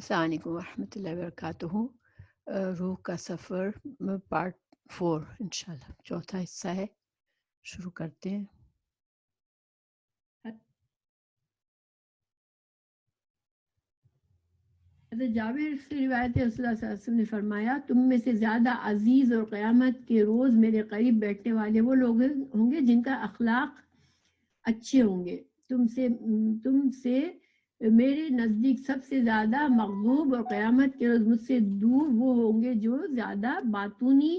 السلام علیکم ورحمۃ اللہ وبرکاتہ۔ روح کا سفر پارٹ 4 انشاءاللہ چوتھا حصہ ہے، شروع کرتے ہیں۔ حضرت جابر سے روایت ہے، رسول اللہ صلی اللہ علیہ وسلم نے فرمایا، تم میں سے زیادہ عزیز اور قیامت کے روز میرے قریب بیٹھنے والے وہ لوگ ہوں گے جن کا اخلاق اچھے ہوں گے۔ تم سے میرے نزدیک سب سے زیادہ مغضوب اور قیامت کے روز مجھ سے دور وہ ہوں گے جو زیادہ باطونی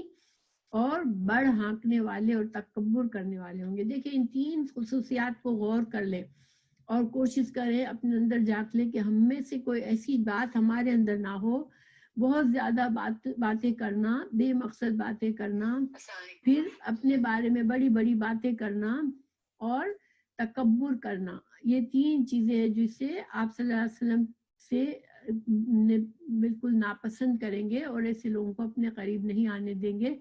اور بڑھ ہانکنے والے اور تکبر کرنے والے ہوں گے۔ دیکھیں ان تین خصوصیات کو غور کر لیں اور کوشش کریں اپنے اندر جھانک لیں کہ ہم میں سے کوئی ایسی بات ہمارے اندر نہ ہو، بہت زیادہ باتیں کرنا، بے مقصد باتیں کرنا، پھر اپنے بارے میں بڑی بڑی باتیں کرنا اور تکبر کرنا۔ یہ تین چیزیں ہیں جسے آپ صلی اللہ علیہ وسلم سے بالکل ناپسند کریں گے اور ایسے لوگوں کو اپنے قریب نہیں آنے دیں گے،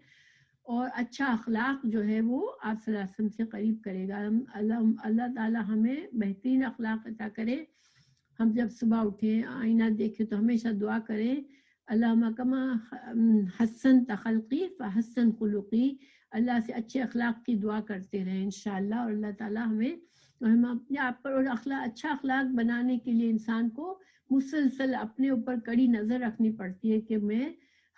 اور اچھا اخلاق جو ہے وہ آپ صلی اللہ علیہ وسلم سے قریب کرے گا۔ اللہ تعالی ہمیں بہترین اخلاق عطا کرے۔ ہم جب صبح اٹھیں، آئینہ دیکھیں تو ہمیشہ دعا کریں، اللہم کما حسن خلقی فحسن خلقی، اللہ سے اچھے اخلاق کی دعا کرتے رہیں انشاءاللہ، اور اللہ تعالی ہم اپنے آپ پر اور اچھا اخلاق بنانے کے لیے انسان کو مسلسل اپنے اوپر کڑی نظر رکھنی پڑتی ہے کہ میں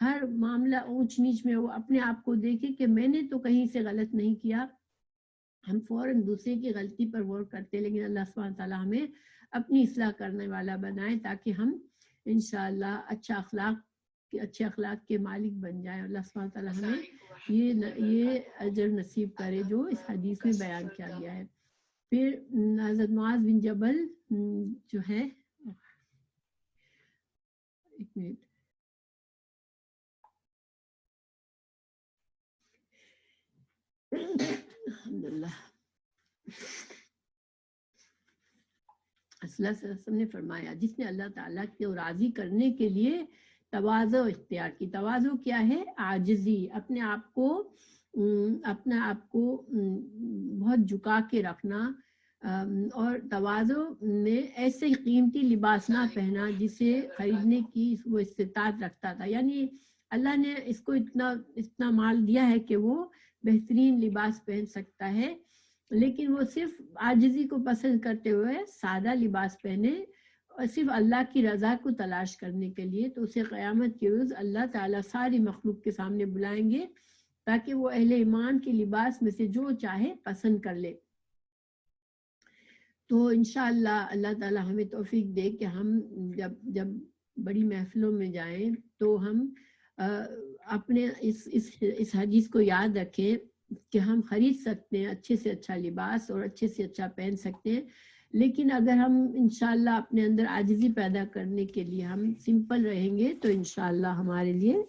ہر معاملہ اونچ نیچ میں وہ اپنے آپ کو دیکھے کہ میں نے تو کہیں سے غلط نہیں کیا۔ ہم فوراً دوسرے کی غلطی پر غور کرتے، لیکن اللہ سبحانہ تعالیٰ ہمیں اپنی اصلاح کرنے والا بنائے تاکہ ہم انشاءاللہ اچھے اخلاق کے مالک بن جائیں۔ اللہ سبحانہ تعالیٰ ہمیں یہ اجر نصیب کرے جو اس حدیث میں بیان کیا گیا ہے۔ پھر حضرت معاذ بن جبل جو ہے، ایک منٹ، الحمدللہ، صلی اللہ علیہ وسلم نے فرمایا، جس نے اللہ تعالیٰ کو راضی کرنے کے لیے تواضع اختیار کی۔ تواضع کیا ہے؟ عاجزی، اپنے آپ کو بہت جھکا کے رکھنا، اور تواضع میں ایسے قیمتی لباس نہ پہنا جسے خریدنے کی وہ استطاعت رکھتا تھا، یعنی اللہ نے اس کو اتنا مال دیا ہے کہ وہ بہترین لباس پہن سکتا ہے، لیکن وہ صرف عاجزی کو پسند کرتے ہوئے سادہ لباس پہنے اور صرف اللہ کی رضا کو تلاش کرنے کے لیے، تو اسے قیامت کے روز اللہ تعالیٰ ساری مخلوق کے سامنے بلائیں گے تاکہ وہ اہل ایمان کے لباس میں سے جو چاہے پسند کر لے۔ تو انشاءاللہ اللہ تعالیٰ ہمیں توفیق دے کہ ہم جب بڑی محفلوں میں جائیں تو ہم اپنے اس حدیث کو یاد رکھیں کہ ہم خرید سکتے ہیں اچھے سے اچھا لباس اور اچھے سے اچھا پہن سکتے ہیں، لیکن اگر ہم انشاءاللہ اپنے اندر عاجزی پیدا کرنے کے لیے ہم سمپل رہیں گے تو انشاءاللہ ہمارے لیے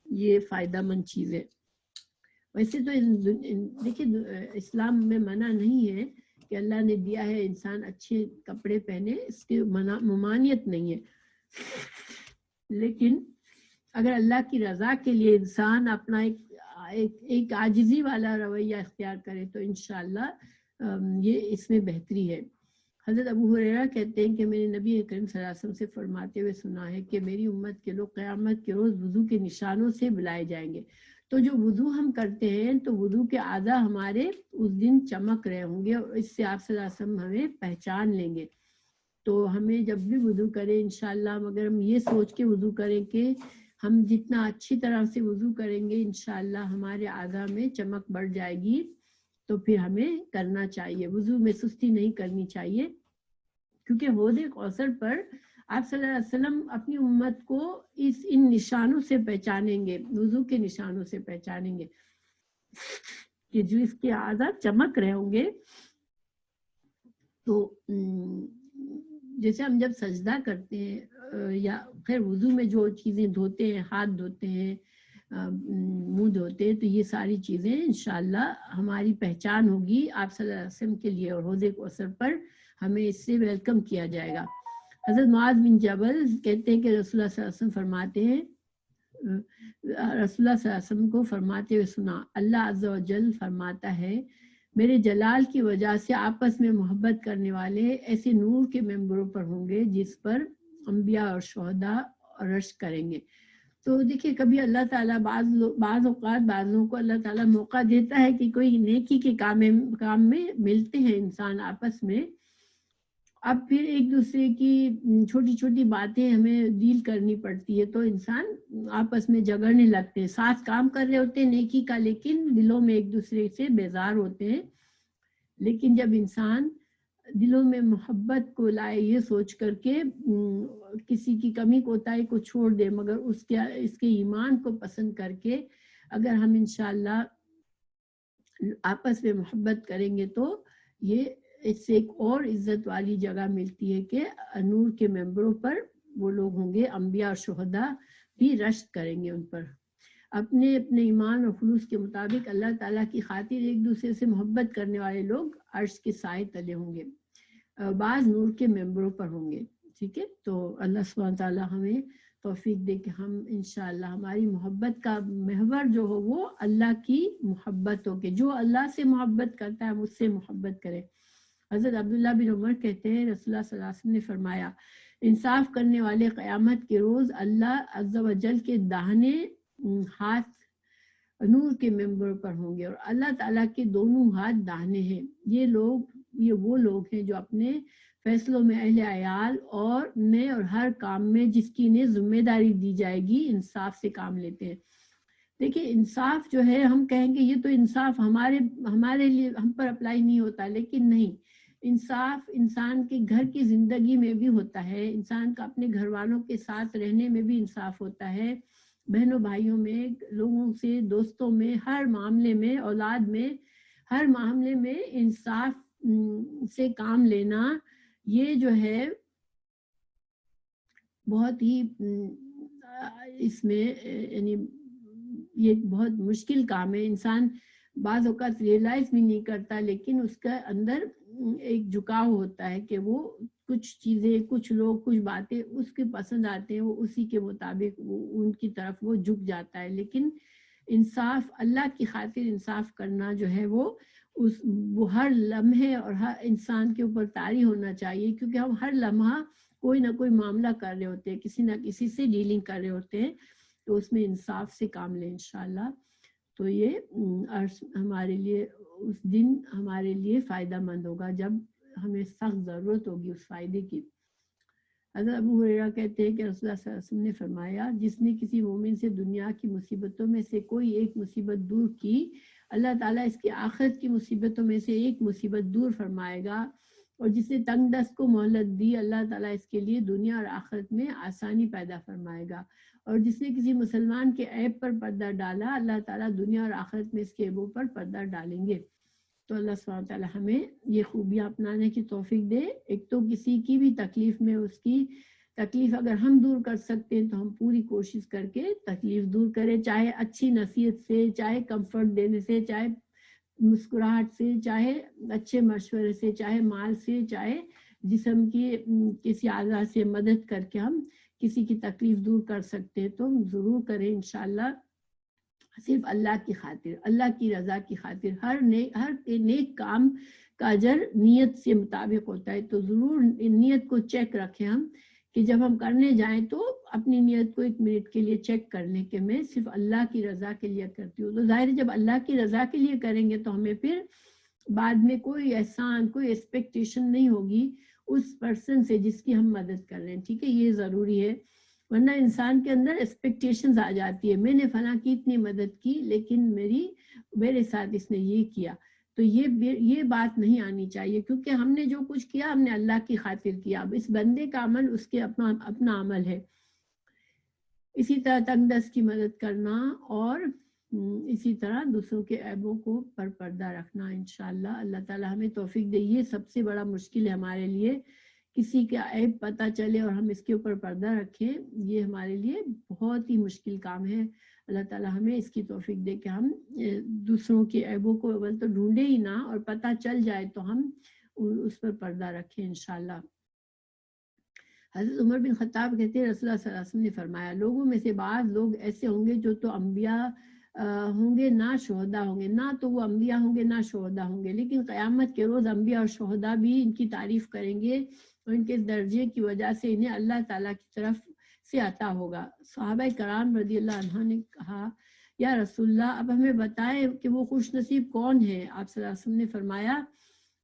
یہ فائدہ مند چیز ہے۔ ویسے تو دیکھیں اسلام میں منع نہیں ہے کہ اللہ نے دیا ہے انسان اچھے کپڑے پہنے، اس کی ممانعت نہیں ہے، لیکن اگر اللہ کی رضا کے لیے انسان اپنا ایک عاجزی والا رویہ اختیار کرے تو انشاءاللہ یہ اس میں بہتری ہے۔ حضرت ابو ہریرہ کہتے ہیں کہ میں نے نبی کریم صلی اللہ علیہ وسلم سے فرماتے ہوئے سنا ہے کہ میری امت کے لوگ قیامت کے روز وضو کے نشانوں سے بلائے جائیں گے، تو جو وضو ہم کرتے ہیں تو وضو کے اعضاء ہمارے اس دن چمک رہے ہوں گے، اور اس سے آپ صلی اللہ علیہ وسلم ہمیں پہچان لیں گے۔ تو ہمیں جب بھی وضو کریں انشاءاللہ مگر ہم یہ سوچ کے وضو کریں کہ ہم جتنا اچھی طرح سے وضو کریں گے انشاءاللہ ہمارے اعضاء میں چمک بڑھ جائے گی، تو پھر ہمیں کرنا چاہیے، وضو میں سستی نہیں کرنی چاہیے، کیونکہ حوض کوثر پر آپ صلی اللہ علیہ وسلم اپنی امت کو ان نشانوں سے پہچانیں گے، وضو کے نشانوں سے پہچانیں گے کہ جو اس کے اعضاء چمک رہے ہوں گے۔ تو جیسے ہم جب سجدہ کرتے ہیں یا خیر وضو میں جو چیزیں دھوتے ہیں، ہاتھ دھوتے ہیں، منہ دھوتے ہیں، تو یہ ساری چیزیں انشاءاللہ ہماری پہچان ہوگی آپ صلی اللہ علیہ وسلم کے لیے، اور حوض کوثر پر ہمیں اس سے ویلکم کیا جائے گا۔ حضرت معاذ بن جبل کہتے ہیں کہ رسول اللہ صلی اللہ علیہ وسلم فرماتے ہیں، رسول اللہ صلی اللہ علیہ وسلم کو فرماتے ہوئے سنا، اللہ عز و جل فرماتا ہے، میرے جلال کی وجہ سے آپس میں محبت کرنے والے ایسے نور کے ممبروں پر ہوں گے جس پر انبیاء اور شہداء رشک کریں گے. تو دیکھیے کبھی اللہ تعالیٰ بعض اوقات بعض لوگوں کو اللہ تعالیٰ موقع دیتا ہے کہ کوئی نیکی کے کام میں ملتے ہیں انسان آپس میں. اب پھر ایک دوسرے کی چھوٹی چھوٹی باتیں ہمیں ڈیل کرنی پڑتی ہے تو انسان آپس میں جھگڑنے لگتے ہیں. ساتھ کام کر رہے ہوتے ہیں نیکی کا لیکن دلوں میں ایک دوسرے سے بیزار ہوتے ہیں. لیکن جب انسان دلوں میں محبت کو لائے یہ سوچ کر کے کسی کی کمی کوتاہی کو چھوڑ دے مگر اس کے ایمان کو پسند کر کے اگر ہم انشاءاللہ آپس میں محبت کریں گے تو یہ اس سے ایک اور عزت والی جگہ ملتی ہے کہ نور کے ممبروں پر وہ لوگ ہوں گے انبیاء اور شہداء بھی رشک کریں گے ان پر. اپنے اپنے ایمان اور خلوص کے مطابق اللہ تعالیٰ کی خاطر ایک دوسرے سے محبت کرنے والے لوگ عرش کے سائے تلے ہوں گے, بعض نور کے ممبروں پر ہوں گے. ٹھیک ہے, تو اللہ سبحانہ تعالیٰ ہمیں توفیق دے کہ ہم انشاءاللہ ہماری محبت کا محور جو ہو وہ اللہ کی محبت ہو, کہ جو اللہ سے محبت کرتا ہے مجھ سے محبت کرے. حضرت عبداللہ بن عمر کہتے ہیں رسول اللہ صلی اللہ علیہ وسلم نے فرمایا انصاف کرنے والے قیامت کے روز اللہ عز و جل کے داہنے ہاتھ نور کے ممبر پر ہوں گے اور اللہ تعالیٰ کے دونوں ہاتھ داہنے ہیں. یہ وہ لوگ ہیں جو اپنے فیصلوں میں اہل عیال اور ہر کام میں جس کی انہیں ذمہ داری دی جائے گی انصاف سے کام لیتے ہیں. دیکھیے انصاف جو ہے ہم کہیں گے یہ تو انصاف ہمارے لیے ہم پر اپلائی نہیں ہوتا, لیکن نہیں, انصاف انسان کے گھر کی زندگی میں بھی ہوتا ہے, انسان کا اپنے گھر والوں کے ساتھ رہنے میں بھی انصاف ہوتا ہے, بہنوں بھائیوں میں, لوگوں سے, دوستوں میں, ہر معاملے میں, اولاد میں, ہر معاملے میں انصاف سے کام لینا یہ جو ہے بہت ہی اس میں یعنی یہ بہت مشکل کام ہے. انسان بعض اوقات ریئلائز بھی نہیں کرتا لیکن اس کا اندر ایک جھکاؤ ہوتا ہے کہ وہ کچھ چیزیں, کچھ لوگ, کچھ باتیں اس کے پسند آتے ہیں, وہ اسی کے مطابق ان کی طرف وہ جھک جاتا ہے. لیکن انصاف اللہ کی خاطر انصاف کرنا جو ہے وہ ہر لمحے اور ہر انسان کے اوپر طاری ہونا چاہیے, کیونکہ ہم ہر لمحہ کوئی نہ کوئی معاملہ کر رہے ہوتے ہیں, کسی نہ کسی سے ڈیلنگ کر رہے ہوتے ہیں, تو اس میں انصاف سے کام لیں انشاءاللہ. تو یہ ہمارے لیے اس دن ہمارے لیے فائدہ مند ہوگا جب ہمیں سخت ضرورت ہوگی اس فائدے کی. حضرت ابو ہریرہ کہتے ہیں کہ رسول اللہ صلی اللہ علیہ وسلم نے فرمایا جس نے کسی مومن سے دنیا کی مصیبتوں میں سے کوئی ایک مصیبت دور کی اللہ تعالیٰ اس کی آخرت کی مصیبتوں میں سے ایک مصیبت دور فرمائے گا, اور جس نے تنگ دست کو مہلت دی اللہ تعالیٰ اس کے لیے دنیا اور آخرت میں آسانی پیدا فرمائے گا, اور جس نے کسی مسلمان کے عیب پر پردہ ڈالا اللہ تعالیٰ دنیا اور آخرت میں اس کے عیبوں پر پردہ ڈالیں گے. تو اللہ سبحانہ تعالیٰ ہمیں یہ خوبیاں اپنانے کی توفیق دے. ایک تو کسی کی بھی تکلیف میں اس کی تکلیف اگر ہم دور کر سکتے ہیں تو ہم پوری کوشش کر کے تکلیف دور کریں, چاہے اچھی نصیحت سے, چاہے کمفرٹ دینے سے, چاہے مسکراہٹ سے, چاہے اچھے مشورے سے, چاہے مال سے, چاہے جسم کی کسی اعضاء سے مدد کر کے ہم کسی کی تکلیف دور کر سکتے ہیں تو ہم ضرور کریں انشاءاللہ. صرف اللہ کی خاطر, اللہ کی رضا کی خاطر. ہر نیک کام کا اجر نیت سے مطابق ہوتا ہے, تو ضرور نیت کو چیک رکھیں ہم کہ جب ہم کرنے جائیں تو اپنی نیت کو 1 منٹ کے لیے چیک کر لیں کہ میں صرف اللہ کی رضا کے لیے کرتی ہوں. تو ظاہر ہے جب اللہ کی رضا کے لیے کریں گے تو ہمیں پھر بعد میں کوئی احسان, کوئی ایکسپیکٹیشن نہیں ہوگی اس پرسن سے جس کی ہم مدد کر رہے ہیں. ٹھیک ہے, یہ ضروری ہے, ورنہ انسان کے اندر ایکسپیکٹیشنز آ جاتی ہے, میں نے فلاں کی اتنی مدد کی لیکن میرے ساتھ اس نے یہ کیا, تو یہ بات نہیں آنی چاہیے, کیونکہ ہم نے جو کچھ کیا ہم نے اللہ کی خاطر کیا. اب اس بندے کا عمل اس کے اپنا عمل ہے. اسی طرح تنگ دست کی مدد کرنا اور اسی طرح دوسروں کے عیبوں کو پر پردہ رکھنا انشاءاللہ. اللہ تعالی ہمیں توفیق دے. یہ سب سے بڑا مشکل ہے ہمارے لیے, کسی کا عیب پتہ چلے اور ہم اس کے اوپر پردہ رکھیں, یہ ہمارے لیے بہت ہی مشکل کام ہے. اللہ تعالی ہمیں اس کی توفیق دے کہ ہم دوسروں کے عیبوں کو اول تو ڈھونڈے ہی نہ, اور پتہ چل جائے تو ہم اس پر پردہ رکھیں انشاءاللہ. حضرت عمر بن خطاب کہتے ہیں رسول اللہ صلی اللہ علیہ وسلم نے فرمایا لوگوں میں سے بعض لوگ ایسے ہوں گے جو تو انبیاء ہوں گے نہ شہداء ہوں گے, نہ تو وہ انبیاء ہوں گے نہ شہداء ہوں گے, لیکن قیامت کے روز انبیاء اور شہداء بھی ان کی تعریف کریں گے اور ان کے درجے کی وجہ سے انہیں اللہ تعالیٰ کی طرف سے عطا ہوگا۔ صحابہ کرام رضی اللہ عنہ نے کہا یا رسول اللہ اب ہمیں بتائیں کہ وہ خوش نصیب کون ہیں؟ آپ صلی اللہ علیہ وسلم نے فرمایا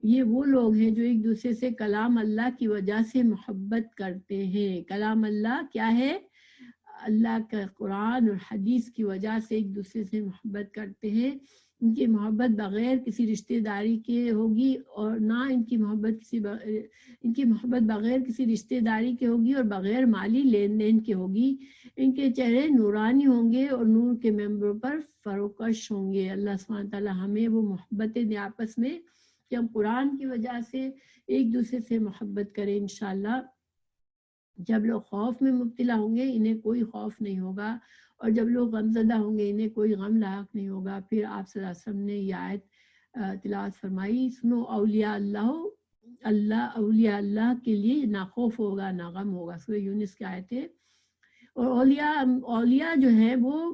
یہ وہ لوگ ہیں جو ایک دوسرے سے کلام اللہ کی وجہ سے محبت کرتے ہیں۔ کلام اللہ کیا ہے؟ اللہ کا قرآن اور حدیث کی وجہ سے ایک دوسرے سے محبت کرتے ہیں۔ ان کی محبت بغیر کسی رشتہ داری کے ہوگی اور نہ ان کی محبت بغیر کسی رشتہ داری کے ہوگی اور بغیر مالی لین دین کے ہوگی۔ ان کے چہرے نورانی ہوں گے اور نور کے ممبروں پر فروکش ہوں گے۔ اللہ سبحانہ تعالیٰ ہمیں وہ محبت دے آپس میں کہ ہم قرآن کی وجہ سے ایک دوسرے سے محبت کریں انشاءاللہ۔ جب لوگ خوف میں مبتلا ہوں گے انہیں کوئی خوف نہیں ہوگا، اور جب لوگ غمزدہ ہوں گے انہیں کوئی غم لاحق نہیں ہوگا۔ پھر آپ صلی اللہ علیہ وسلم نے یہ آیت تلاوت فرمائی، سنو اولیاء اللہ کے لیے نہ خوف ہوگا نہ غم ہوگا۔ سورہ یونس کی آیت ہے۔ اور اولیاء جو ہیں وہ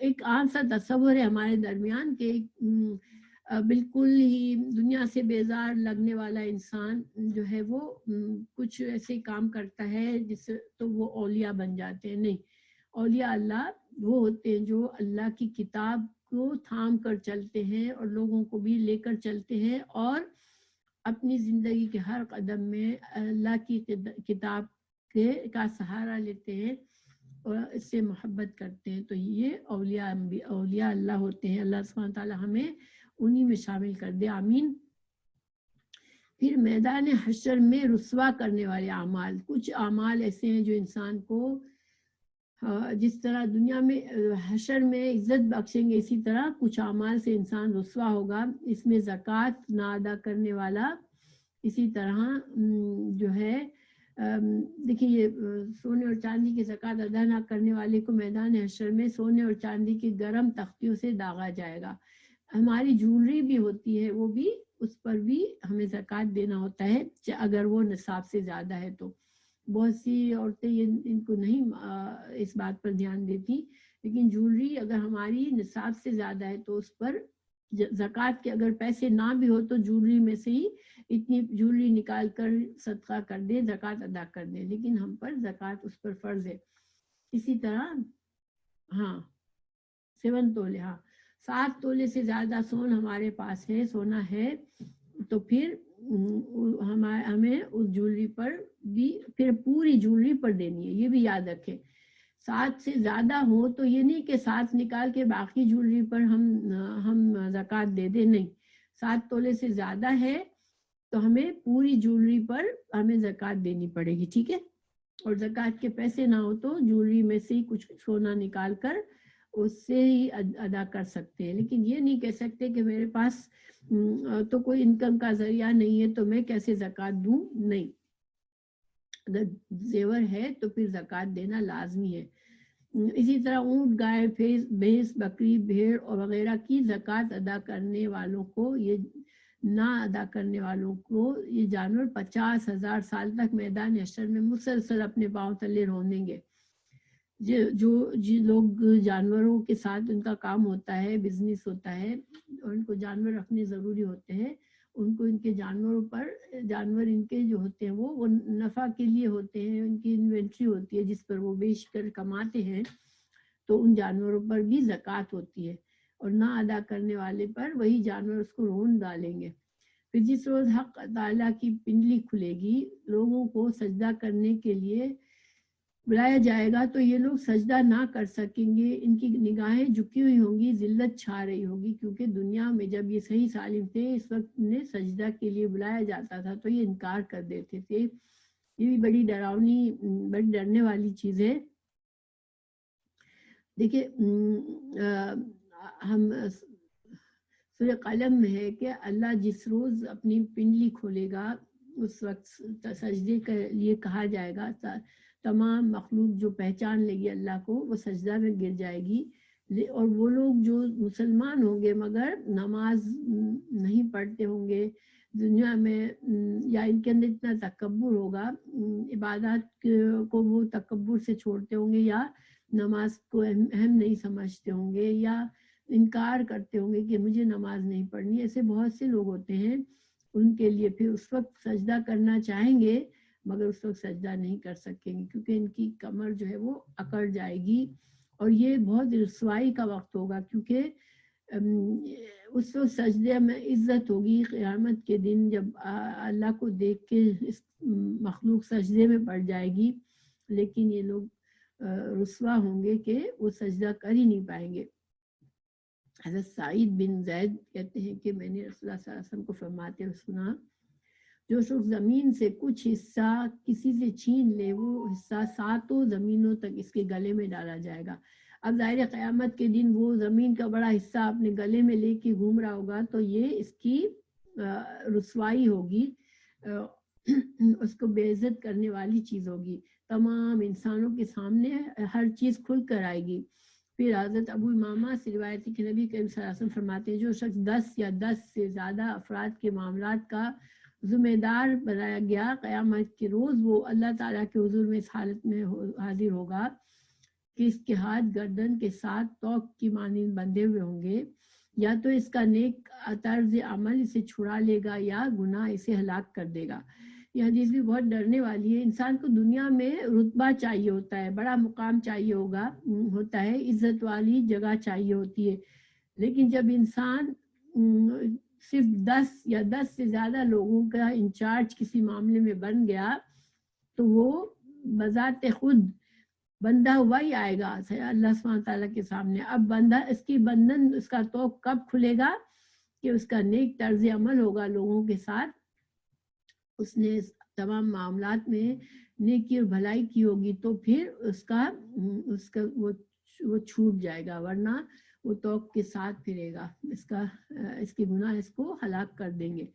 ایک عام سا تصور ہے ہمارے درمیان کہ بالکل ہی دنیا سے بیزار لگنے والا انسان جو ہے وہ کچھ ایسے کام کرتا ہے جس سے تو وہ اولیاء بن جاتے ہیں۔ نہیں، اولیاء اللہ وہ ہوتے ہیں جو اللہ کی کتاب کو تھام کر چلتے ہیں اور لوگوں کو بھی لے کر چلتے ہیں اور اپنی زندگی کے ہر قدم میں اللہ کی کتاب کا سہارا لیتے ہیں اور اس سے محبت کرتے ہیں۔ تو یہ اولیاء اللہ ہوتے ہیں۔ اللہ سبحانہ تعالیٰ ہمیں انہی میں شامل کر دے، آمین۔ پھر میدان حشر میں رسوا کرنے والے اعمال، کچھ اعمال ایسے ہیں جو انسان کو جس طرح دنیا میں حشر میں عزت بخشیں گے، اسی طرح کچھ اعمال سے انسان رسوا ہوگا۔ اس میں زکوٰۃ نہ ادا کرنے والا، اسی طرح جو ہے دیکھیے یہ سونے اور چاندی کی زکوٰۃ ادا نہ کرنے والے کو میدان حشر میں سونے اور چاندی کی گرم تختیوں سے داغا جائے گا۔ ہماری جولری بھی ہوتی ہے، وہ بھی اس پر بھی ہمیں زکوٰۃ دینا ہوتا ہے اگر وہ نصاب سے زیادہ ہے تو۔ بہت سی عورتیں ان کو نہیں اس بات پر دھیان دیتی، لیکن جولری اگر ہماری نصاب سے زیادہ ہے تو اس پر زکوٰۃ کے اگر پیسے نہ بھی ہو تو جولری میں سے ہی اتنی جولری نکال کر صدقہ کر دیں، زکوٰۃ ادا کر دیں، لیکن ہم پر زکوٰۃ اس پر فرض ہے۔ اسی طرح 7 تولے 7 تولے سے زیادہ سون ہمارے پاس ہے، سونا ہے، تو پھر ہمیں اس جولری پر بھی پھر پوری جولری پر دینی ہے، یہ بھی یاد رکھیں۔ 7 سے زیادہ ہو تو یہ نہیں کہ 7 نکال کے باقی جولری پر ہم زکوٰۃ دے دیں، نہیں، 7 تولے سے زیادہ ہے تو ہمیں پوری جولری پر ہمیں زکوٰۃ دینی پڑے گی، ٹھیک ہے۔ اور زکوٰۃ کے پیسے نہ ہو تو جولری میں سے ہی کچھ سونا نکال کر اس سے ہی ادا کر سکتے ہیں، لیکن یہ نہیں کہہ سکتے کہ میرے پاس تو کوئی انکم کا ذریعہ نہیں ہے تو میں کیسے زکوٰۃ دوں، نہیں، اگر زیور ہے تو پھر زکوٰۃ دینا لازمی ہے۔ اسی طرح اونٹ، گائے، بھینس، بکری، بھیڑ اور وغیرہ کی زکوٰۃ ادا کرنے والوں کو نہ ادا کرنے والوں کو یہ جانور 50,000 سال تک میدان حشر میں مسلسل اپنے پاؤں تلے رونیں گے۔ جو لوگ جانوروں کے ساتھ ان کا کام ہوتا ہے، بزنس ہوتا ہے، اور ان کو جانور رکھنے ضروری ہوتے ہیں، ان کو ان کے جانوروں پر جانور ان کے جو ہوتے ہیں وہ نفع کے لیے ہوتے ہیں، ان کی انوینٹری ہوتی ہے جس پر وہ بیچ کر کماتے ہیں، تو ان جانوروں پر بھی زکوٰۃ ہوتی ہے، اور نہ ادا کرنے والے پر وہی جانور اس کو رون ڈالیں گے۔ پھر جس روز حق تعالیٰ کی پنڈلی کھلے گی، لوگوں کو سجدہ کرنے کے لیے بلایا جائے گا تو یہ لوگ سجدہ نہ کر سکیں گے، ان کی نگاہیں جھکی ہوئی ہوں گی، ذلت چھا رہی ہوگی، کیونکہ دنیا میں جب یہ صحیح سالم تھے اس وقت انہیں سجدہ کے لیے بلایا جاتا تھا تو یہ انکار کر دیتے تھے۔ یہ بھی بڑی ڈرنے والی چیز ہے۔ دیکھیں ہم سورہ قلم میں ہے کہ اللہ جس روز اپنی پنڈلی کھولے گا اس وقت سجدے کے لیے کہا جائے گا، تمام مخلوق جو پہچان لے گی اللہ کو وہ سجدہ میں گر جائے گی، اور وہ لوگ جو مسلمان ہوں گے مگر نماز نہیں پڑھتے ہوں گے دنیا میں، یا ان کے اندر اتنا تکبر ہوگا، عبادات کو وہ تکبر سے چھوڑتے ہوں گے، یا نماز کو اہم نہیں سمجھتے ہوں گے، یا انکار کرتے ہوں گے کہ مجھے نماز نہیں پڑھنی، ایسے بہت سے لوگ ہوتے ہیں ان کے لیے پھر اس وقت سجدہ کرنا چاہیں گے مگر اس وقت سجدہ نہیں کر سکیں گے کیونکہ ان کی کمر جو ہے وہ اکڑ جائے گی اور یہ بہت رسوائی کا وقت ہوگا کیونکہ اس وقت سجدے میں عزت ہوگی قیامت کے دن جب اللہ کو دیکھ کے اس مخلوق سجدے میں پڑ جائے گی لیکن یہ لوگ رسوا ہوں گے کہ وہ سجدہ کر ہی نہیں پائیں گے۔ حضرت سعید بن زید کہتے ہیں کہ میں نے رسول اللہ صلی اللہ علیہ وسلم کو فرماتے ہوئے سنا جو شخص زمین سے کچھ حصہ کسی سے چھین لے وہ حصہ 7 زمینوں تک اس کے گلے میں ڈالا جائے گا۔ اب ظاہر قیامت کے دن وہ زمین کا بڑا حصہ اپنے گلے میں لے کے گھوم رہا ہوگا تو یہ اس کی رسوائی ہوگی، اس کو بے عزت کرنے والی چیز ہوگی، تمام انسانوں کے سامنے ہر چیز کھل کر آئے گی۔ پھر حضرت ابو امامہ سے روایت ہے کہ نبی کریم صلی اللہ علیہ وسلم فرماتے ہیں جو شخص 10 یا 10 سے زیادہ افراد کے معاملات کا ذمہ دار بنایا گیا قیامت کے روز وہ اللہ تعالیٰ کے حضور میں اس حالت میں حاضر ہوگا کہ اس کے ہاتھ گردن کے ساتھ توق کی مانند بندھے ہوئے ہوں گے، یا تو اس کا نیک طرز عمل اسے چھڑا لے گا یا گناہ اسے ہلاک کر دے گا۔ یہ حدیث بھی بہت ڈرنے والی ہے۔ انسان کو دنیا میں رتبہ چاہیے ہوتا ہے، بڑا مقام چاہیے ہوتا ہے، عزت والی جگہ چاہیے ہوتی ہے، لیکن جب انسان صرف 10 یا 10 سے زیادہ لوگوں کا انچارج کسی معاملے میں بن گیا تو وہ بذات خود بندہ ہوا ہی آئے گا اللہ سبحانہ تعالیٰ کے سامنے۔ اب بندہ اس کی بندن اس کا توق کب کھلے گا کہ اس کا نیک طرز عمل ہوگا لوگوں کے ساتھ، اس نے تمام معاملات میں نیکی اور بھلائی کی ہوگی تو پھر اس کا وہ چھوٹ جائے گا، ورنہ وہ توق کے ساتھ پھرے گا، اس کے گناہ اس کو ہلاک کر دیں گے۔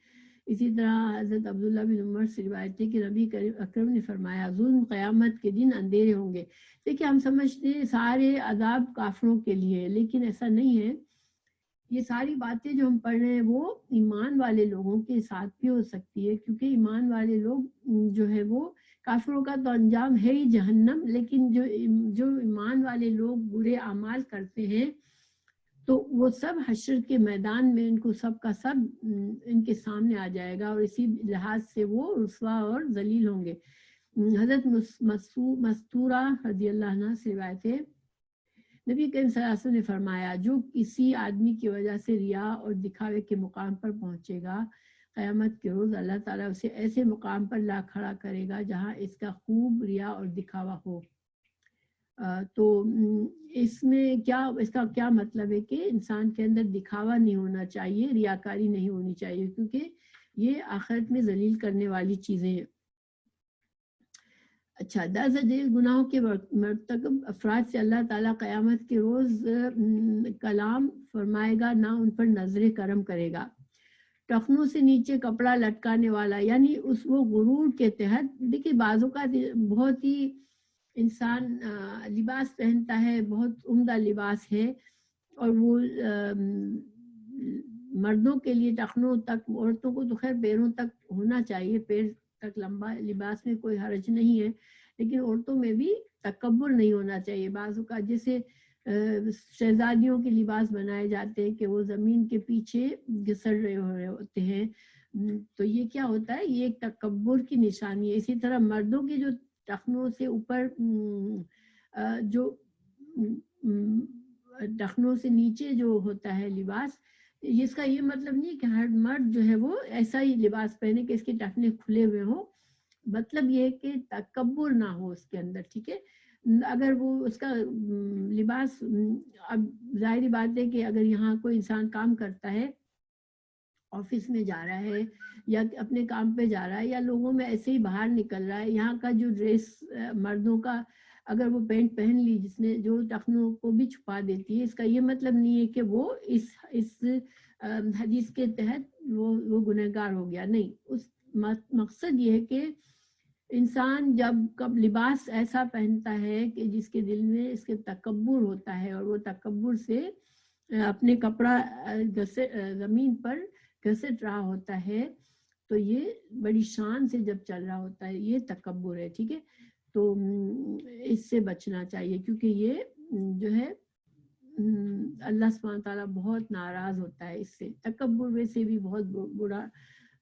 اسی طرح حضرت عبداللہ بن عمر سے روایت ہے کہ نبی اکرم نے فرمایا ظلم قیامت کے دن اندھیرے ہوں گے۔ دیکھیں ہم سمجھتے ہیں سارے عذاب کافروں کے لیے، لیکن ایسا نہیں ہے۔ یہ ساری باتیں جو ہم پڑھ رہے ہیں وہ ایمان والے لوگوں کے ساتھ بھی ہو سکتی ہے کیونکہ ایمان والے لوگ جو ہے وہ کافروں کا تو انجام ہے ہی جہنم، لیکن جو ایمان والے لوگ برے اعمال کرتے ہیں تو وہ سب حشر کے میدان میں ان کو سب کا سب ان کے سامنے آ جائے گا اور اسی لحاظ سے وہ رسوا اور ذلیل ہوں گے۔ حضرت مستورہ رضی اللہ عنہ سے روایت ہے نبی کریم صلی اللہ علیہ وسلم نے فرمایا جو کسی آدمی کی وجہ سے ریا اور دکھاوے کے مقام پر پہنچے گا قیامت کے روز اللہ تعالیٰ اسے ایسے مقام پر لا کھڑا کرے گا جہاں اس کا خوب ریا اور دکھاوا ہو۔ تو اس کا کیا مطلب ہے کہ انسان کے اندر دکھاوا نہیں ہونا چاہیے، ریاکاری نہیں ہونی چاہیے کیونکہ یہ آخرت میں ذلیل کرنے والی چیزیں ہیں۔ اچھا، درجہ گناہوں کے مرتکب افراد سے اللہ تعالیٰ قیامت کے روز کلام فرمائے گا، نہ ان پر نظر کرم کرے گا۔ ٹخنوں سے نیچے کپڑا لٹکانے والا، یعنی وہ غرور کے تحت، دیکھیے بعضوں کا بہت ہی انسان لباس پہنتا ہے، بہت عمدہ لباس ہے اور وہ مردوں کے لیے ٹخنوں تک، عورتوں کو تو خیر پیروں تک ہونا چاہیے، پیر تک لمبا لباس میں کوئی حرج نہیں ہے، لیکن عورتوں میں بھی تکبر نہیں ہونا چاہیے۔ بعض اوقات جیسے شہزادیوں کے لباس بنائے جاتے ہیں کہ وہ زمین کے پیچھے گھسڑ رہے ہوتے ہیں، تو یہ کیا ہوتا ہے، یہ ایک تکبر کی نشانی ہے۔ اسی طرح مردوں کے جو ٹخنوں سے اوپر جو ٹخنوں سے نیچے جو ہوتا ہے لباس، اس کا یہ مطلب نہیں کہ ہر مرد جو ہے وہ ایسا ہی لباس پہنے کہ اس کے ٹخنے کھلے ہوئے ہوں، مطلب یہ ہے کہ تکبر نہ ہو اس کے اندر، ٹھیک ہے۔ اگر وہ اس کا لباس، اب ظاہری بات ہے کہ اگر یہاں کوئی انسان کام کرتا ہے، آفس میں جا رہا ہے یا اپنے کام پہ جا رہا ہے یا لوگوں میں ایسے ہی باہر نکل رہا ہے، یہاں کا جو ڈریس مردوں کا اگر وہ پینٹ پہن لی جس نے جو ٹخنوں کو بھی چھپا دیتی ہے، اس کا یہ مطلب نہیں ہے کہ وہ اس حدیث کے تحت وہ گنہگار ہو گیا، نہیں۔ اس مقصد یہ ہے کہ انسان جب لباس ایسا پہنتا ہے کہ جس کے دل میں اس کے تکبر ہوتا ہے اور وہ تکبر سے اپنے کپڑا زمین پر گھسٹ رہا ہوتا ہے، تو یہ بڑی شان سے جب چل رہا ہوتا ہے، یہ تکبر ہے، ٹھیک ہے۔ تو اس سے بچنا چاہیے کیونکہ یہ جو ہے اللہ سبحانہ تعالیٰ بہت ناراض ہوتا ہے اس سے۔ تکبر ویسے بھی بہت برا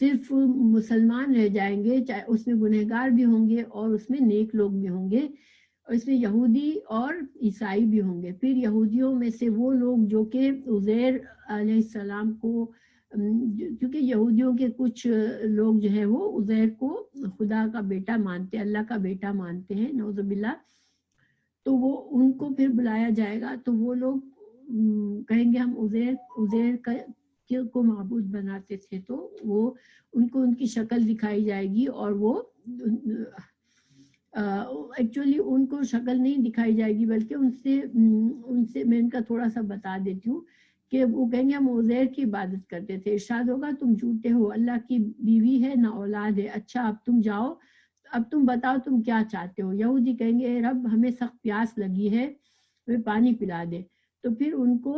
صرف مسلمان رہ جائیں گے، چاہے اس میں گنہگار بھی ہوں گے اور اس میں نیک لوگ بھی ہوں گے، اور اس میں یہودی اور عیسائی بھی ہوں گے۔ پھر یہودیوں میں سے وہ لوگ جو کہ عزیر علیہ السلام کو، کیونکہ یہودیوں کے کچھ لوگ جو ہے وہ عزیر کو خدا کا بیٹا مانتے، اللہ کا بیٹا مانتے ہیں، نعوذ باللہ، تو وہ ان کو پھر بلایا جائے گا، تو وہ لوگ کہیں گے ہم عزیر کو معبود بناتے تھے، تو وہ ان کو ان کی شکل دکھائی جائے گی، اور وہ ایکچولی ان کو شکل نہیں دکھائی جائے گی، بلکہ ان سے میں ان کا تھوڑا سا بتا دیتی ہوں کہ وہ کہیں گے ہم عزیر کی عبادت کرتے تھے۔ ارشاد ہوگا تم جھوٹے ہو، اللہ کی بیوی ہے نہ اولاد ہے، اچھا اب تم جاؤ، اب تم بتاؤ تم کیا چاہتے ہو۔ یہودی کہیں گے اے رب ہمیں سخت پیاس لگی ہے، ہمیں پانی پلا دے۔ تو پھر ان کو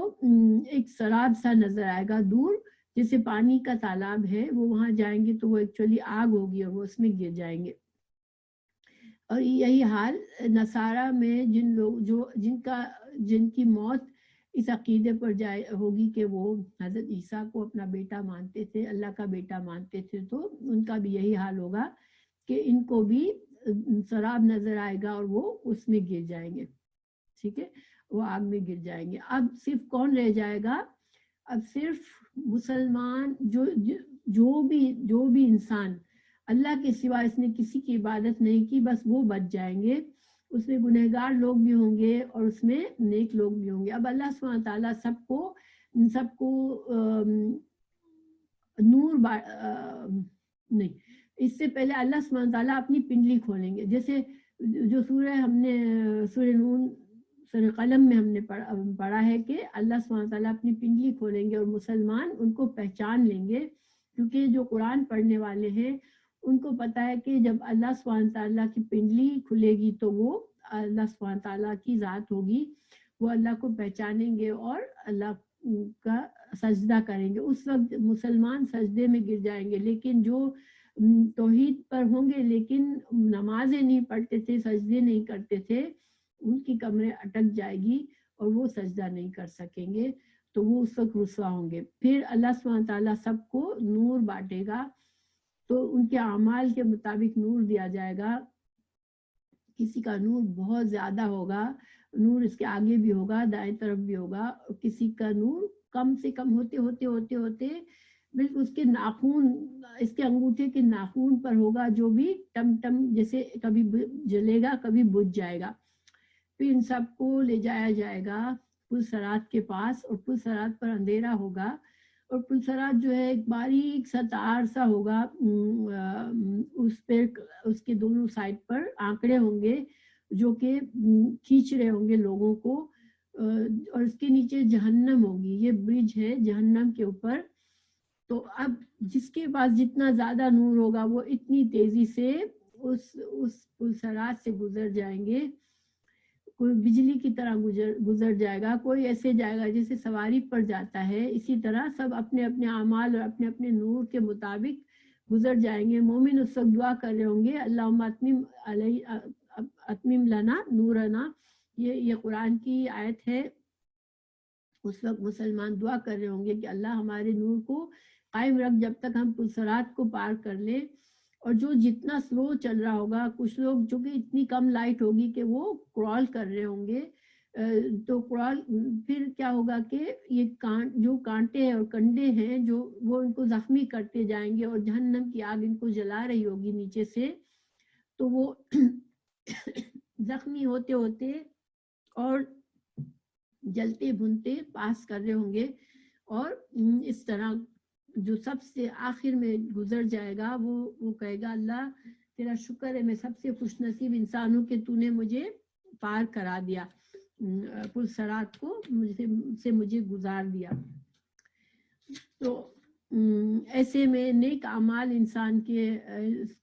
ایک سراب سا نظر آئے گا دور، جیسے پانی کا تالاب ہے، وہ وہاں جائیں گے تو وہ ایکچولی آگ ہوگی اور وہ اس میں گر جائیں گے۔ اور یہی حال نصارہ میں جن لوگ جن کی موت اس عقیدے پر ہوگی کہ وہ حضرت عیسیٰ کو اپنا بیٹا مانتے تھے، اللہ کا بیٹا مانتے تھے، تو ان کا بھی یہی حال ہوگا کہ ان کو بھی سراب نظر آئے گا اور وہ اس میں گر جائیں گے، ٹھیک ہے، وہ آگ میں گر جائیں گے۔ اب صرف کون رہ جائے گا؟ اب صرف مسلمان، جو بھی انسان اللہ کے سوا اس نے کسی کی عبادت نہیں کی، بس وہ بچ جائیں گے۔ اس میں گنہگار لوگ بھی ہوں گے اور اس میں نیک لوگ بھی ہوں گے۔ اب اللہ سبحانہ تعالیٰ سب کو نور نہیں، اس سے پہلے اللہ سبحانہ تعالیٰ اپنی پنڈلی کھولیں گے، جیسے جو ہم نے سورہ نون، سورہ قلم میں ہم نے پڑھا ہے کہ اللہ سبحانہ تعالیٰ اپنی پنڈلی کھولیں گے اور مسلمان ان کو پہچان لیں گے، کیونکہ جو قرآن پڑھنے والے ہیں ان کو پتا ہے کہ جب اللہ سبحانہ تعالیٰ کی پنڈلی کھلے گی تو وہ اللہ سبحانہ تعالیٰ کی ذات ہوگی، وہ اللہ کو پہچانیں گے اور اللہ کا سجدہ کریں گے۔ اس وقت مسلمان سجدے میں گر جائیں گے، لیکن جو توحید پر ہوں گے لیکن نمازیں نہیں پڑھتے تھے، سجدے نہیں کرتے تھے، ان کی کمریں اٹک جائے گی اور وہ سجدہ نہیں کر سکیں گے، تو وہ اس وقت رسوا ہوں گے۔ پھر اللہ سبحانہ تعالیٰ سب کو نور بانٹے گا، تو ان کے اعمال کے مطابق نور دیا جائے گا۔ کسی کا نور بہت زیادہ ہوگا، نور اس کے آگے بھی ہوگا، دائیں طرف بھی ہوگا، اور کسی کا نور کم سے کم ہوتے بالکل اس کے ناخون، اس کے انگوٹھے کے ناخون پر ہوگا، جو بھی ٹم ٹم جیسے کبھی جلے گا کبھی بجھ جائے گا۔ پھر ان سب کو لے جایا جائے گا پل صراط کے پاس، اور پل صراط پر اندھیرا ہوگا، اور پل صراط جو ہے ایک باریک سا تار سا ہوگا، اس پہ اس کے دونوں سائڈ پر آنکڑے ہوں گے جو کہ کھینچ رہے ہوں گے لوگوں کو، اور اس کے نیچے جہنم ہوگی، یہ برج ہے جہنم کے اوپر۔ تو اب جس کے پاس جتنا زیادہ نور ہوگا وہ اتنی تیزی سے اس پل صراط سے گزر جائیں گے، کوئی بجلی کی طرح گزر جائے گا، کوئی ایسے جائے گا جیسے سواری پر جاتا ہے، اسی طرح سب اپنے اپنے اعمال اور اپنے اپنے نور کے مطابق گزر جائیں گے۔ مومن اس وقت دعا کر رہے ہوں گے اللہم اتمم لنا نورنا، یہ قرآن کی آیت ہے۔ اس وقت مسلمان دعا کر رہے ہوں گے کہ اللہ ہمارے نور کو قائم رکھ جب تک ہم پل صراط کو پار کر لیں۔ اور جو جتنا سلو چل رہا ہوگا، کچھ لوگ جو کہ اتنی کم لائٹ ہوگی کہ وہ کرال کر رہے ہوں گے، تو کرال پھر کیا ہوگا کہ یہ جو کانٹے اور کنڈے ہیں جو وہ ان کو زخمی کرتے جائیں گے، اور جہنم کی آگ ان کو جلا رہی ہوگی نیچے سے، تو وہ زخمی ہوتے ہوتے اور جلتے بھنتے پاس کر رہے ہوں گے، اور اس طرح جو سب سے آخر میں گزر جائے گا وہ کہے گا اللہ تیرا شکر ہے، میں سب سے خوش نصیب انسان ہوں کہ تو نے مجھے پار کرا دیا، پل صراط کو مجھے گزار دیا۔ تو ایسے میں نیک اعمال انسان کے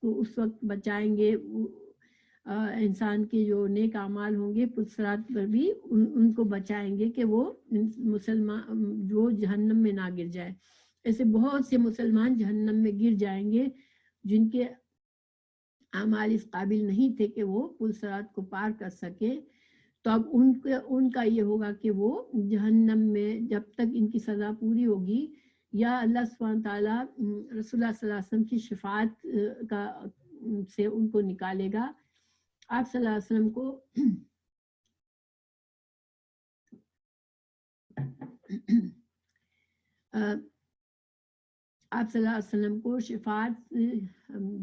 اس وقت بچائیں گے، انسان کے جو نیک اعمال ہوں گے پل صراط پر بھی ان کو بچائیں گے کہ وہ مسلمان جو جہنم میں نہ گر جائے۔ ایسے بہت سے مسلمان جہنم میں گر جائیں گے جن کے اعمال اس قابل نہیں تھے کہ وہ پل صراط کو پار کر سکے، تو اب ان کا یہ ہوگا کہ وہ جہنم میں جب تک ان کی سزا پوری ہوگی، یا اللہ سبحانہ تعالیٰ رسول اللہ صلی اللہ علیہ وسلم کی شفاعت کا سے ان کو نکالے گا. آپ صلی اللہ علیہ وسلم کو آپ صلی اللہ علیہ وسلم کو شفاعت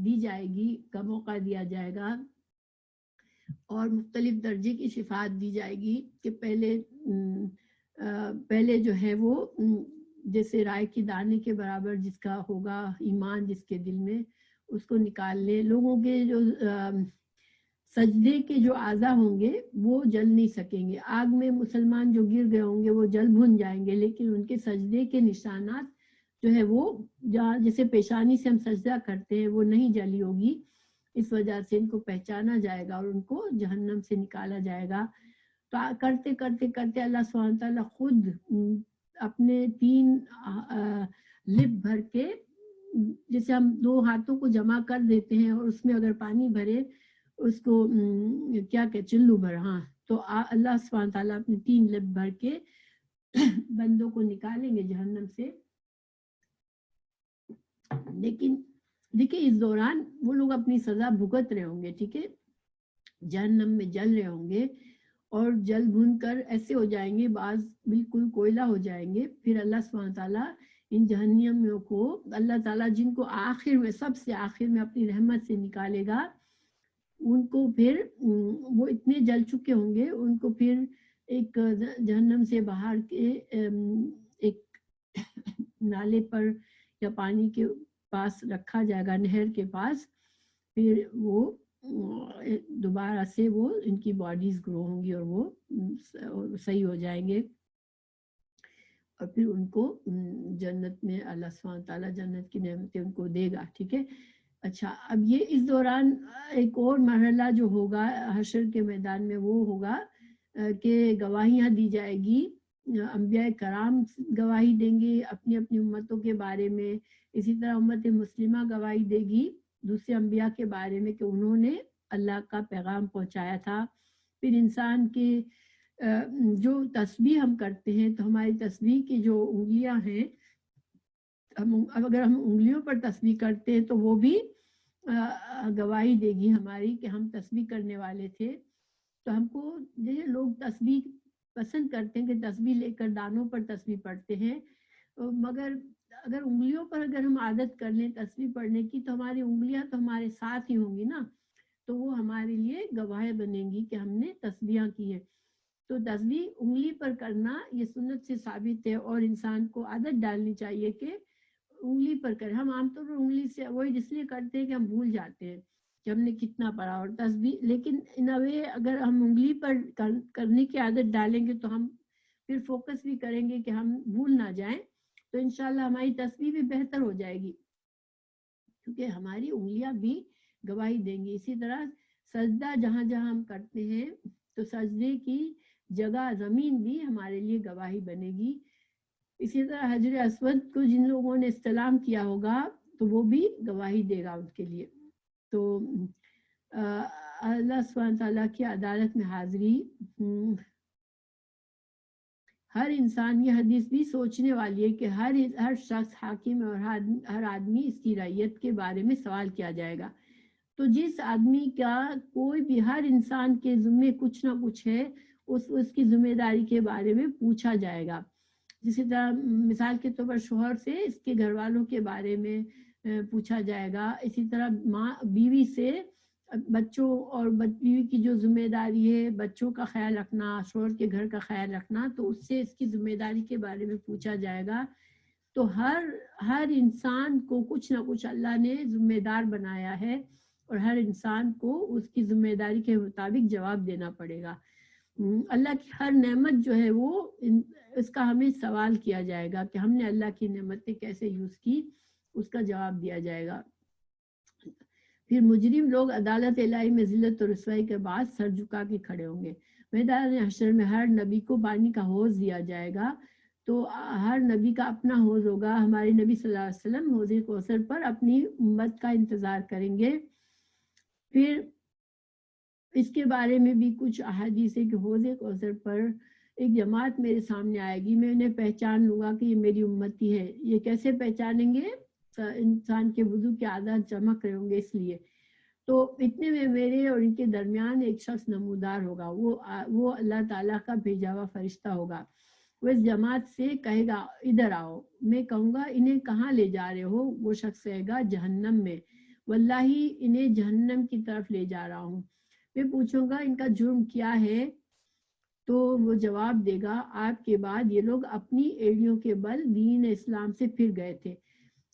دی جائے گی کا موقع دیا جائے گا اور مختلف درجے کی شفاعت دی جائے گی کہ پہلے جو ہے وہ جیسے رائے کے دانے کے برابر جس کا ہوگا ایمان جس کے دل میں اس کو نکال لے. لوگوں کے جو سجدے کے جو اعضا ہوں گے وہ جل نہیں سکیں گے. آگ میں مسلمان جو گر گئے ہوں گے وہ جل بھن جائیں گے لیکن ان کے سجدے کے نشانات جو ہے وہ جیسے پیشانی سے ہم سجدہ کرتے ہیں وہ نہیں جلی ہوگی. اس وجہ سے ان کو پہچانا جائے گا اور ان کو جہنم سے نکالا جائے گا. تو کرتے کرتے کرتے اللہ سبحانہ تعالیٰ خود اپنے 3 لب بھر کے جیسے ہم 2 ہاتھوں کو جمع کر دیتے ہیں اور اس میں اگر پانی بھرے اس کو کیا کہ چلو بھر تو اللہ سبحانہ تعالیٰ اپنے 3 لب بھر کے بندوں کو نکالیں گے جہنم سے. لیکن دیکھیں اس دوران وہ لوگ اپنی سزا بھگت رہے ہوں گے, ٹھیک ہے, جہنم میں جل رہے ہوں گے اور جل بھن کر ایسے ہو جائیں گے, بعض بالکل کوئلہ ہو جائیں گے. پھر اللہ سبحانہ تعالیٰ ان جہنمیوں کو اللہ تعالیٰ جن کو آخر میں سب سے آخر میں اپنی رحمت سے نکالے گا ان کو پھر وہ اتنے جل چکے ہوں گے ان کو پھر ایک جہنم سے باہر کے ایک نالے پر یا پانی کے پاس رکھا جائے گا, نہر کے پاس. پھر وہ دوبارہ سے وہ ان کی باڈیز گرو ہوں گی اور وہ صحیح ہو جائیں گے اور پھر ان کو جنت میں اللہ سبحانہ تعالیٰ جنت کی نعمتیں ان کو دے گا, ٹھیک ہے. اچھا, اب یہ اس دوران ایک اور مرحلہ جو ہوگا حشر کے میدان میں وہ ہوگا کہ گواہیاں دی جائے گی. انبیاء کرام گواہی دیں گے اپنی اپنی امتوں کے بارے میں, اسی طرح امت مسلمہ گواہی دے گی دوسرے انبیاء کے بارے میں کہ انہوں نے اللہ کا پیغام پہنچایا تھا. پھر انسان کے جو تسبیح ہم کرتے ہیں تو ہماری تسبیح کی جو انگلیاں ہیں اگر ہم انگلیوں پر تسبیح کرتے ہیں تو وہ بھی گواہی دے گی ہماری کہ ہم تسبیح کرنے والے تھے. تو ہم کو جیسے لوگ تسبیح پسند کرتے ہیں کہ تسبیح لے کر دانوں پر تسبیح پڑھتے ہیں, مگر اگر انگلیوں پر اگر ہم عادت کر لیں تسبیح پڑھنے کی تو ہماری انگلیاں تو ہمارے ساتھ ہی ہوں گی نا, تو وہ ہمارے لیے گواہ بنیں گی کہ ہم نے تسبیحاں کی ہیں. تو تسبیح انگلی پر کرنا یہ سنت سے ثابت ہے اور انسان کو عادت ڈالنی چاہیے کہ انگلی پر کریں. ہم عام طور پر انگلی سے وہی اس لیے کرتے ہیں کہ ہم بھول جاتے ہیں کہ ہم نے کتنا پڑھا اور تسبیح, لیکن ان وے اگر ہم انگلی پر کرنے کی عادت ڈالیں گے تو ہم پھر فوکس بھی کریں گے کہ ہم بھول نہ جائیں, تو انشاءاللہ ہماری تسبیح بھی بہتر ہو جائے گی کیونکہ ہماری انگلیاں بھی گواہی دیں گی. اسی طرح سجدہ جہاں جہاں ہم کرتے ہیں تو سجدے کی جگہ زمین بھی ہمارے لیے گواہی بنے گی. اسی طرح حجر اسود کو جن لوگوں نے استلام کیا ہوگا تو وہ بھی گواہی دے گا ان کے لیے. تو اللہ سبحانہ تعالیٰ کی عدالت میں حاضری, ہر انسان, یہ حدیث بھی سوچنے والی ہے کہ ہر شخص حاکم اور ہر آدمی اس کی رعیت کے بارے میں سوال کیا جائے گا. تو جس آدمی کا کوئی بھی ہر انسان کے ذمے کچھ نہ کچھ ہے اس کی ذمہ داری کے بارے میں پوچھا جائے گا. جسی طرح مثال کے طور پر شوہر سے اس کے گھر والوں کے بارے میں پوچھا جائے گا. اسی طرح ماں بیوی سے بچوں اور بیوی کی جو ذمہ داری ہے بچوں کا خیال رکھنا, شوہر کے گھر کا خیال رکھنا, تو اس سے اس کی ذمہ داری کے بارے میں پوچھا جائے گا. تو ہر انسان کو کچھ نہ کچھ اللہ نے ذمہ دار بنایا ہے اور ہر انسان کو اس کی ذمہ داری کے مطابق جواب دینا پڑے گا. اللہ کی ہر نعمت جو ہے وہ اس کا ہمیں سوال کیا جائے گا کہ ہم نے اللہ کی نعمتیں کیسے یوز کی, اس کا جواب دیا جائے گا. پھر مجرم لوگ عدالت الہی میں ذلت و رسوائی کے بعد سر جھکا کے کھڑے ہوں گے. میدان حشر میں ہر نبی کو پانی کا حوض دیا جائے گا. تو ہر نبی کا اپنا حوض ہوگا. ہمارے نبی صلی اللہ علیہ وسلم حوض کوثر پر اپنی امت کا انتظار کریں گے. پھر اس کے بارے میں بھی کچھ احادیث ہے کہ حوض کوثر پر ایک جماعت میرے سامنے آئے گی، میں انہیں پہچان لوں گا کہ یہ میری امتی ہے۔ یہ کیسے پہچانیں گے؟ انسان کے وضو کے اعضاء چمک رہے ہوں گے اس لیے۔ تو اتنے میں میرے اور ان کے درمیان ایک شخص نمودار ہوگا، وہ اللہ تعالیٰ کا بھیجا ہوا فرشتہ ہوگا۔ وہ اس جماعت سے کہے گا ادھر آؤ، میں کہوں گا انہیں کہاں لے جا رہے ہو؟ وہ شخص کہے گا جہنم میں، واللہ انہیں جہنم کی طرف لے جا رہا ہوں۔ میں پوچھوں گا ان کا جرم کیا ہے؟ تو وہ جواب دے گا آپ کے بعد یہ لوگ اپنی ایڑیوں کے بل دین اسلام سے پھر گئے تھے۔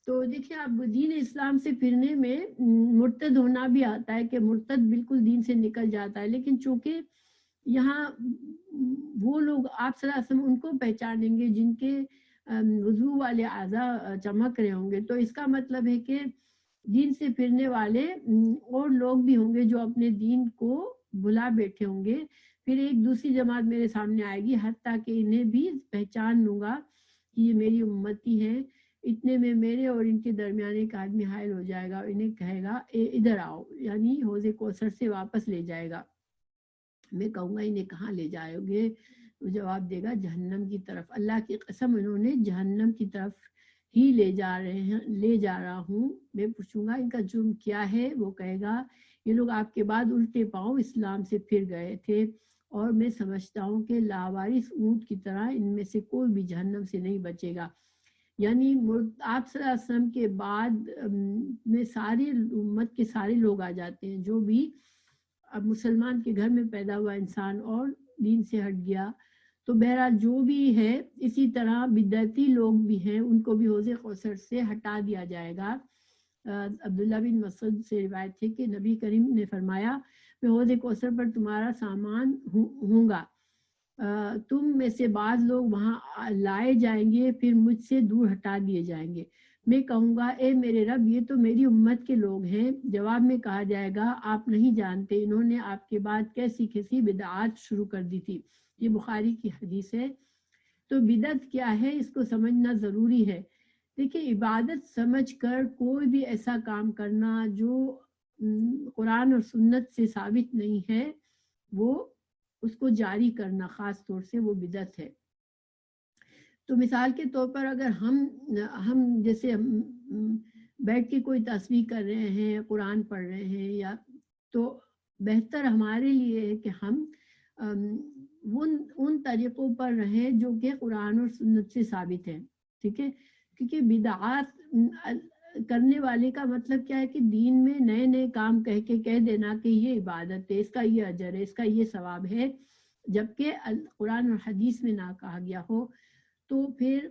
تو دیکھیں اب دین اسلام سے پھرنے میں مرتد ہونا بھی آتا ہے کہ مرتد بالکل دین سے نکل جاتا ہے، لیکن چونکہ یہاں وہ لوگ آپ صلی اللہ علیہ وسلم ان کو پہچانیں گے جن کے وضو والے اعضاء چمک رہے ہوں گے، تو اس کا مطلب ہے کہ دین سے پھرنے والے اور لوگ بھی ہوں گے جو اپنے دین کو بھلا بیٹھے ہوں گے۔ پھر ایک دوسری جماعت میرے سامنے آئے گی، حتیٰ کہ انہیں بھی پہچان لوں گا کہ یہ میری امتی ہیں۔ اتنے میں میرے اور ان کے درمیان ایک آدمی حائل ہو جائے گا اور انہیں کہے گا ادھر آؤ، یعنی حوض کوثر سے واپس لے جائے گا۔ میں کہوں گا انہیں کہاں لے جاؤ گے؟ وہ جواب دے گا جہنم کی طرف۔ اللہ کی قسم انہوں نے جہنم کی طرف ہی لے جا رہا ہوں۔ میں پوچھوں گا ان کا جرم کیا ہے؟ وہ کہے گا یہ لوگ آپ کے بعد الٹے پاؤں اسلام سے پھر گئے تھے، اور میں سمجھتا ہوں کہ لاوارث اونٹ کی طرح ان میں سے کوئی بھی جہنم سے نہیں بچے گا۔ یعنی آپ صلی اللہ علیہ وسلم کے بعد میں ساری امت کے سارے لوگ آ جاتے ہیں، جو بھی اب مسلمان کے گھر میں پیدا ہوا انسان اور دین سے ہٹ گیا، تو بہرحال جو بھی ہے اسی طرح بدعتی لوگ بھی ہیں، ان کو بھی حوض کوثر سے ہٹا دیا جائے گا۔ عبداللہ بن مسعود سے روایت ہے کہ نبی کریم نے فرمایا میں حوض کوثر پر تمہارا سامان ہوں گا، تم میں سے بعض لوگ وہاں لائے جائیں گے، پھر مجھ سے دور ہٹا دیے جائیں گے۔ میں کہوں گا اے میرے رب یہ تو میری امت کے لوگ ہیں۔ جواب میں کہا جائے گا آپ نہیں جانتے انہوں نے آپ کے بعد کیسی کیسی بدعات شروع کر دی تھی۔ یہ بخاری کی حدیث ہے۔ تو بدعت کیا ہے اس کو سمجھنا ضروری ہے۔ دیکھیں عبادت سمجھ کر کوئی بھی ایسا کام کرنا جو قرآن اور سنت سے ثابت نہیں ہے، وہ اس کو جاری کرنا خاص طور سے وہ بدعت ہے۔ تو مثال کے طور پر اگر ہم جیسے بیٹھ کے کوئی تسبیح کر رہے ہیں، قرآن پڑھ رہے ہیں، یا تو بہتر ہمارے لیے ہے کہ ہم ان طریقوں پر رہیں جو کہ قرآن اور سنت سے ثابت ہیں، ٹھیک ہے؟ کیونکہ بدعات کرنے والے کا مطلب کیا ہے کہ دین میں نئے نئے کام کہہ دینا کہ یہ عبادت ہے، اس کا یہ اجر ہے، اس کا یہ ثواب ہے، جبکہ قرآن اور حدیث میں نہ کہا گیا ہو۔ تو پھر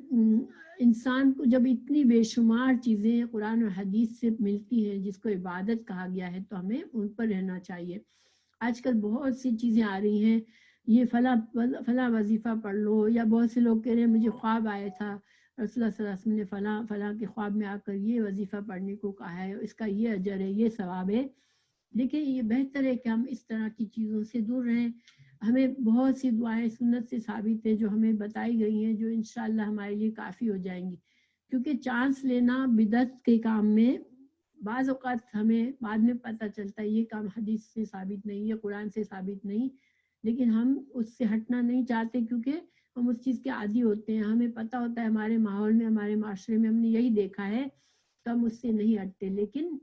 انسان کو جب اتنی بے شمار چیزیں قرآن اور حدیث سے ملتی ہیں جس کو عبادت کہا گیا ہے، تو ہمیں ان پر رہنا چاہیے۔ آج کل بہت سی چیزیں آ رہی ہیں، یہ فلاں وظیفہ پڑھ لو، یا بہت سے لوگ کہہ رہے ہیں مجھے خواب آیا تھا رسول اللہ صلی اللہ علیہ وسلم نے فلاں کے خواب میں آ کر یہ وظیفہ پڑھنے کو کہا ہے، اس کا یہ اجر ہے، یہ ثواب ہے۔ دیکھیں یہ بہتر ہے کہ ہم اس طرح کی چیزوں سے دور رہیں۔ ہمیں بہت سی دعائیں سنت سے ثابت ہیں جو ہمیں بتائی گئی ہیں، جو انشاءاللہ ہمارے لیے کافی ہو جائیں گی۔ کیونکہ چانس لینا بدعت کے کام میں بعض اوقات ہمیں بعد میں پتہ چلتا ہے یہ کام حدیث سے ثابت نہیں، یہ قرآن سے ثابت نہیں، لیکن ہم اس سے ہٹنا نہیں چاہتے کیونکہ ہم اس چیز کے عادی ہوتے ہیں، ہمیں پتہ ہوتا ہے ہمارے ماحول میں، ہمارے معاشرے میں ہم نے یہی دیکھا ہے، تو ہم اس سے نہیں ہٹتے۔ لیکن